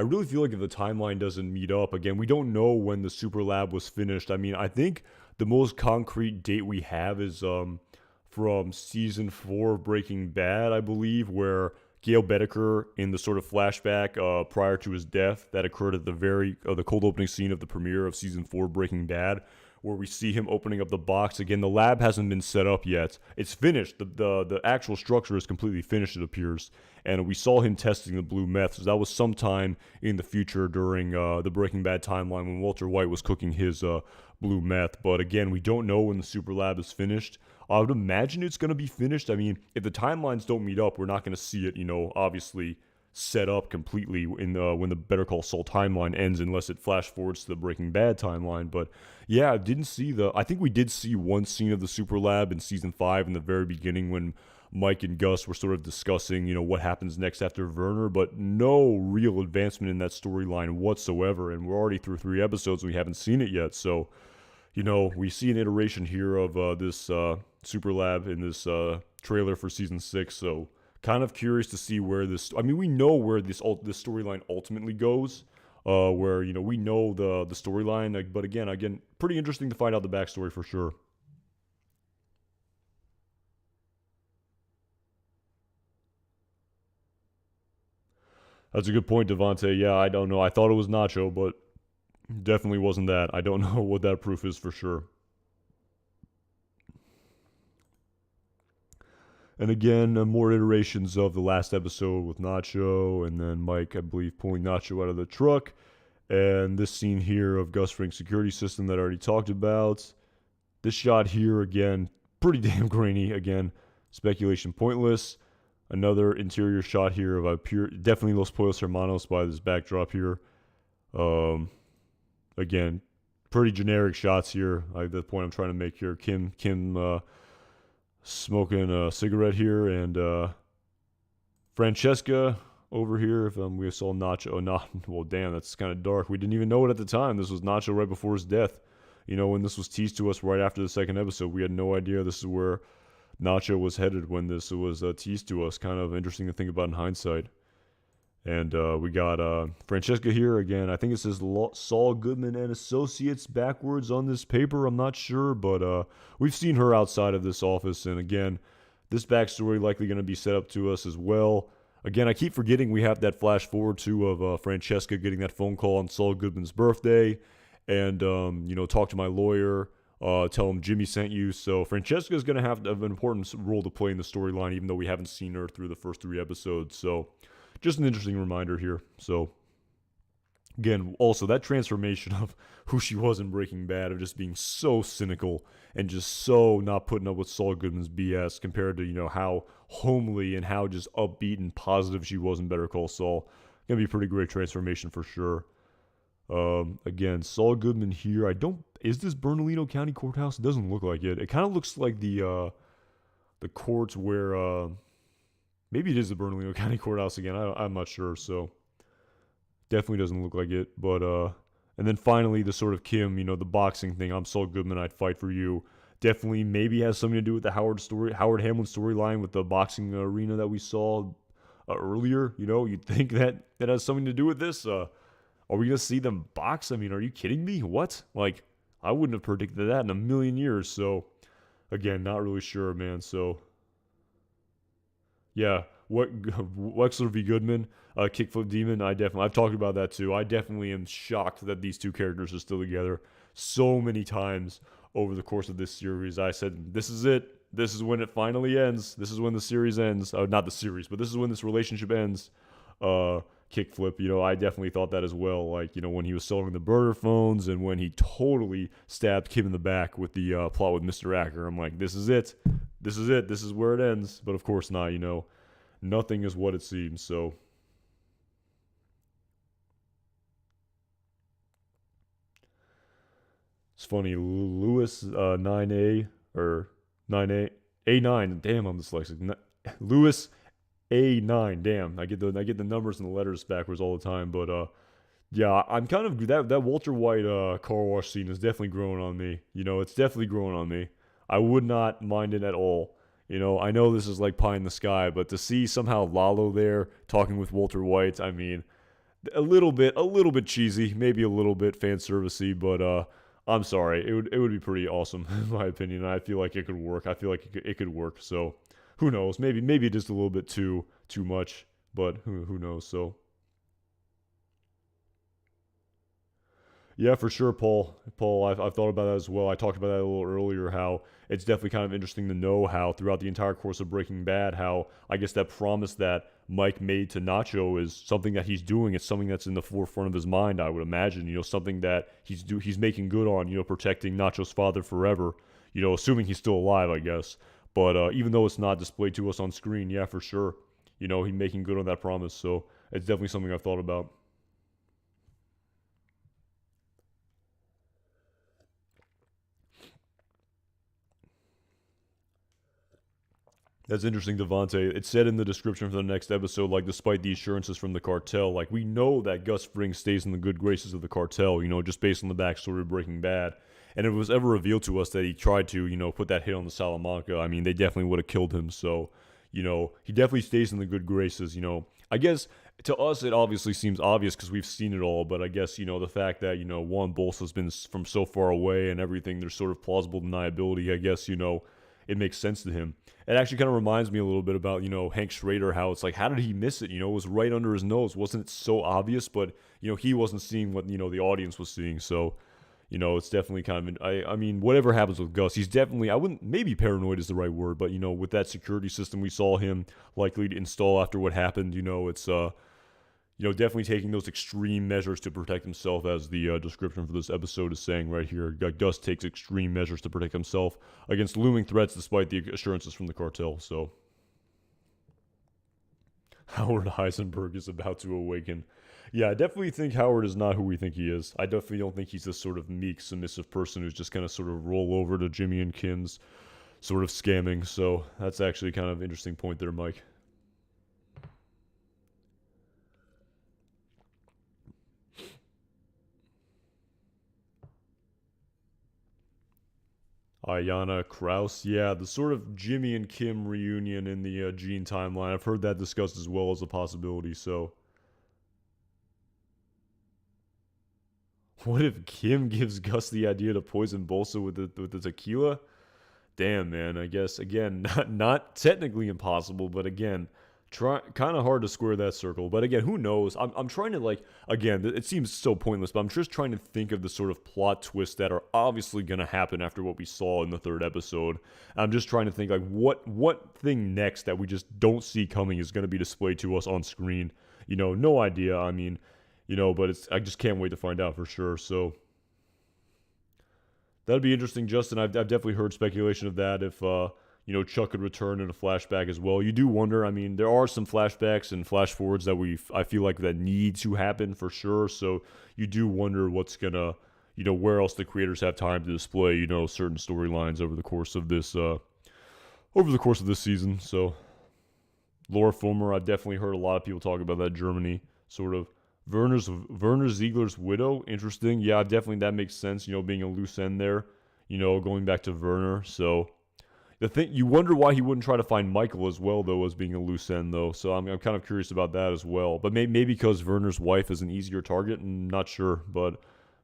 really feel like if the timeline doesn't meet up, again, we don't know when the Super Lab was finished. I mean, I think the most concrete date we have is from season 4 of Breaking Bad, I believe, where Gail Bedecker in the sort of flashback prior to his death that occurred at the cold opening scene of the premiere of season 4 Breaking Bad, where we see him opening up the box. Again, the lab hasn't been set up yet. It's finished. The actual structure is completely finished, it appears. And we saw him testing the blue meth. So that was sometime in the future during the Breaking Bad timeline when Walter White was cooking his blue meth. But again, we don't know when the super lab is finished. I would imagine it's going to be finished. I mean, if the timelines don't meet up, we're not going to see it, obviously set up completely in when the Better Call Saul timeline ends, unless it flash forwards to the Breaking Bad timeline. But yeah, I think we did see one scene of the Super Lab in season 5 in the very beginning when Mike and Gus were sort of discussing, what happens next after Werner, but no real advancement in that storyline whatsoever. And we're already through 3 episodes and we haven't seen it yet. So, we see an iteration here of this Super Lab in this trailer for season 6. So kind of curious to see where this. I mean, we know where this storyline ultimately goes. Where we know the storyline, but again, pretty interesting to find out the backstory for sure. That's a good point, Devontae. Yeah, I don't know. I thought it was Nacho, but definitely wasn't that. I don't know what that proof is for sure. And again, more iterations of the last episode with Nacho, and then Mike, I believe, pulling Nacho out of the truck. And this scene here of Gus Fring's security system that I already talked about. This shot here, again, pretty damn grainy. Again, speculation pointless. Another interior shot here of definitely Los Pollos Hermanos by this backdrop here. Again, pretty generic shots here. The point I'm trying to make here. Kim smoking a cigarette here, and Francesca over here. If we saw Nacho, well, damn, that's kind of dark. We didn't even know it at the time. This was Nacho right before his death. When this was teased to us right after the second episode, we had no idea this is where Nacho was headed when this was teased to us. Kind of interesting to think about in hindsight. And we got Francesca here again. I think it says Saul Goodman and Associates backwards on this paper. I'm not sure, but we've seen her outside of this office. And again, this backstory likely going to be set up to us as well. Again, I keep forgetting we have that flash forward too of Francesca getting that phone call on Saul Goodman's birthday, and talk to my lawyer. Tell him Jimmy sent you. So Francesca is going to have an important role to play in the storyline, even though we haven't seen her through the first 3 episodes. So just an interesting reminder here. So again, also that transformation of who she was in Breaking Bad, of just being so cynical and just so not putting up with Saul Goodman's BS compared to, how homely and how just upbeat and positive she was in Better Call Saul. Gonna be a pretty great transformation for sure. Again, Saul Goodman here. Is this Bernalino County Courthouse? It doesn't look like it. It kind of looks like the courts where, maybe it is the Bernalino County Courthouse again. I'm not sure. So definitely doesn't look like it. But, and then finally the sort of Kim, the boxing thing. I'm Saul Goodman. I'd fight for you. Definitely maybe has something to do with the Howard Hamlin storyline with the boxing arena that we saw earlier. You'd think that has something to do with this. Are we going to see them box? I mean, are you kidding me? What? I wouldn't have predicted that in a million years. So, again, not really sure, man. So, yeah. Wexler v. Goodman, Kickflip Demon, I've talked about that too. I definitely am shocked that these 2 characters are still together. So many times over the course of this series, I said, this is it. This is when it finally ends. This is when the series ends. Not the series, but this is when this relationship ends. Kickflip, I definitely thought that as well. When he was selling the burner phones and when he totally stabbed Kim in the back with the plot with Mr. Acker. I'm like, this is it. This is it. This is where it ends. But of course not, nothing is what it seems. So it's funny. Lewis 9A or 9A A9. Damn, I'm dyslexic. Lewis A9. Damn, I get the numbers and the letters backwards all the time. But yeah, I'm kind of that Walter White car wash scene is definitely growing on me. It's definitely growing on me. I would not mind it at all. I know this is like pie in the sky, but to see somehow Lalo there talking with Walter White, I mean, a little bit cheesy, maybe a little bit fan servicey, but I'm sorry. It would be pretty awesome in my opinion. I feel like it could work. I feel like it could work. So who knows? Maybe just a little bit too much, but who knows? So yeah, for sure, Paul. Paul, I've thought about that as well. I talked about that a little earlier. How it's definitely kind of interesting to know how throughout the entire course of Breaking Bad, how I guess that promise that Mike made to Nacho is something that he's doing. It's something that's in the forefront of his mind. I would imagine, something that he's making good on. Protecting Nacho's father forever. Assuming he's still alive, I guess. But even though it's not displayed to us on screen, yeah, for sure. He's making good on that promise. So it's definitely something I've thought about. That's interesting, Devontae. It said in the description for the next episode, like, despite the assurances from the cartel, like, we know that Gus Fring stays in the good graces of the cartel, just based on the backstory of Breaking Bad. And if it was ever revealed to us that he tried to, put that hit on the Salamanca, I mean, they definitely would have killed him. So, he definitely stays in the good graces, I guess to us, it obviously seems obvious because we've seen it all, but I guess, the fact that, Juan Bolsa's been from so far away and everything, there's sort of plausible deniability, I guess, it makes sense to him. It actually kind of reminds me a little bit about, Hank Schrader, how it's like, how did he miss it? It was right under his nose. Wasn't it so obvious? But, he wasn't seeing what, the audience was seeing. So, it's definitely kind of, I mean, whatever happens with Gus, he's definitely, I wouldn't, maybe paranoid is the right word, but, with that security system we saw him likely to install after what happened, it's, definitely taking those extreme measures to protect himself, as the description for this episode is saying right here. Gus takes extreme measures to protect himself against looming threats despite the assurances from the cartel. So, Howard Heisenberg is about to awaken. Yeah, I definitely think Howard is not who we think he is. I definitely don't think he's this sort of meek, submissive person who's just kind of sort of roll over to Jimmy and Kim's sort of scamming. So, that's actually kind of an interesting point there, Mike. Ayana Kraus, yeah, the sort of Jimmy and Kim reunion in the Gene timeline. I've heard that discussed as well as a possibility. So, what if Kim gives Gus the idea to poison Bolsa with the tequila? Damn, man. I guess again, not technically impossible, but again, try kind of hard to square that circle. But again, who knows? I'm trying to, like, again, it seems so pointless, but I'm just trying to think of the sort of plot twists that are obviously going to happen after what we saw in the third episode. I'm just trying to think, like, what thing next that we just don't see coming is going to be displayed to us on screen. No idea. I mean, but I just can't wait to find out for sure. So that'd be interesting, Justin. I've definitely heard speculation of that. If Chuck could return in a flashback as well. You do wonder. I mean, there are some flashbacks and flash forwards that I feel like that need to happen for sure. So you do wonder what's gonna, where else the creators have time to display, certain storylines over the course of this season. So Laura Fulmer, I've definitely heard a lot of people talk about that Germany sort of. Werner Ziegler's widow, interesting. Yeah, definitely that makes sense. Being a loose end there. Going back to Werner. So the thing, you wonder why he wouldn't try to find Michael as well, though, as being a loose end, though. So I'm kind of curious about that as well. But maybe because Werner's wife is an easier target, and not sure, but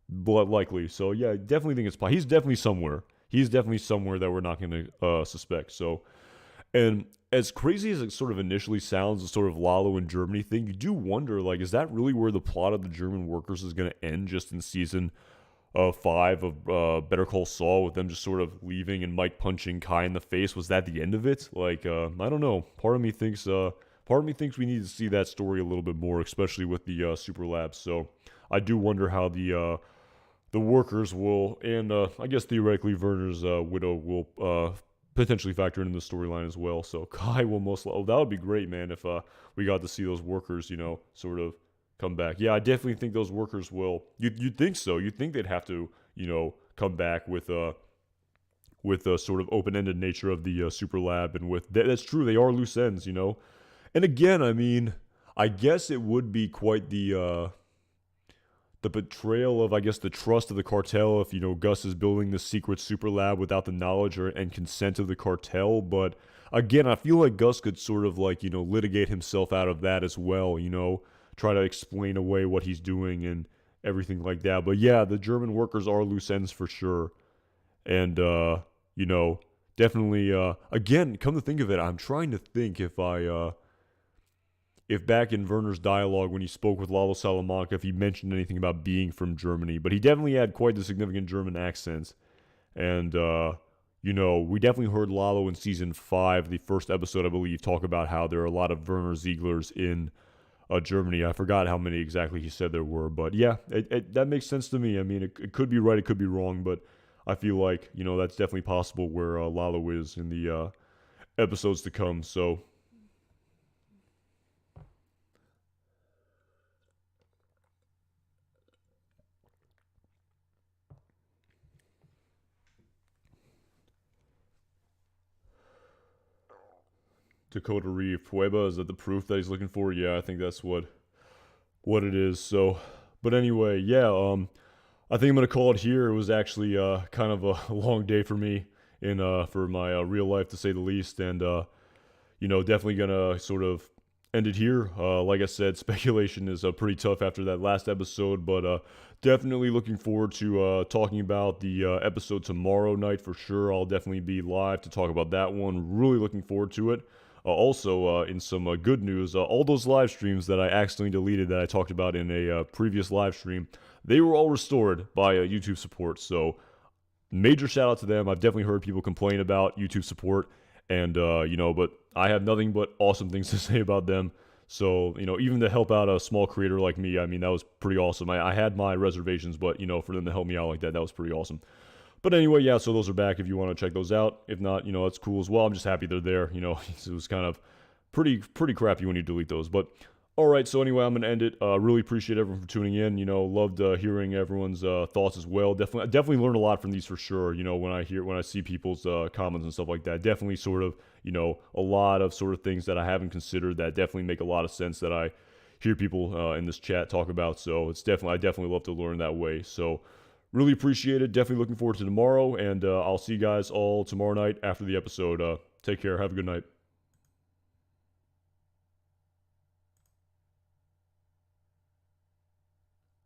likely. So yeah, I definitely think it's he's definitely somewhere. He's definitely somewhere that we're not going to suspect. So, and as crazy as it sort of initially sounds, the sort of Lalo in Germany thing, you do wonder, like, is that really where the plot of the German workers is going to end, just in season 5 of Better Call Saul, with them just sort of leaving and Mike punching Kai in the face? Was that the end of it? Like, I don't know. Part of me thinks we need to see that story a little bit more, especially with the super labs. So I do wonder how the workers will, and I guess theoretically Werner's widow will potentially factor into the storyline as well. So Kai will that would be great, man, if we got to see those workers, sort of come back. Yeah, I definitely think those workers will. You'd think so. You'd think they'd have to, come back with a sort of open-ended nature of the super lab, and with that's true. They are loose ends, And again, I mean, I guess it would be quite the betrayal of, I guess, the trust of the cartel if, Gus is building this secret super lab without the knowledge and consent of the cartel. But again, I feel like Gus could sort of, like, litigate himself out of that as well, try to explain away what he's doing, everything like that. But yeah, the German workers are loose ends for sure. And, you know, definitely, again, come to think of it, I'm trying to think if back in Werner's dialogue when he spoke with Lalo Salamanca, if he mentioned anything about being from Germany. But he definitely had quite the significant German accent. And, you know, we definitely heard Lalo in season 5, the first episode, I believe, talk about how there are a lot of Werner Zieglers in Germany. I forgot how many exactly he said there were. But yeah, that makes sense to me. I mean, it could be right, it could be wrong, but I feel like, you know, that's definitely possible where Lalo is in the episodes to come. So, Dakota Reeve, Pueba, is that the proof that he's looking for? Yeah, I think that's what it is. So, but anyway, yeah, I think I'm gonna call it here. It was actually kind of a long day for me in for my real life to say the least, and you know, definitely gonna sort of end it here. Like I said, speculation is pretty tough after that last episode, but definitely looking forward to talking about the episode tomorrow night for sure. I'll definitely be live to talk about that one. Really looking forward to it. Also, in some good news, all those live streams that I accidentally deleted that I talked about in a previous live stream, they were all restored by YouTube support. So, major shout out to them. I've definitely heard people complain about YouTube support, and you know, but I have nothing but awesome things to say about them. So, you know, even to help out a small creator like me, I mean, that was pretty awesome. I had my reservations, but, you know, for them to help me out like that was pretty awesome. But anyway, yeah, so those are back if you want to check those out. If not, you know, that's cool as well. I'm just happy they're there. You know, it was kind of pretty crappy when you delete those. But all right, so anyway, I'm going to end it. Really appreciate everyone for tuning in. You know, loved hearing everyone's thoughts as well. Definitely learned a lot from these for sure. You know, when I see people's comments and stuff like that, definitely sort of, you know, a lot of sort of things that I haven't considered that definitely make a lot of sense that I hear people in this chat talk about. So I definitely love to learn that way. So really appreciate it. Definitely looking forward to tomorrow, and I'll see you guys all tomorrow night after the episode. Take care. Have a good night.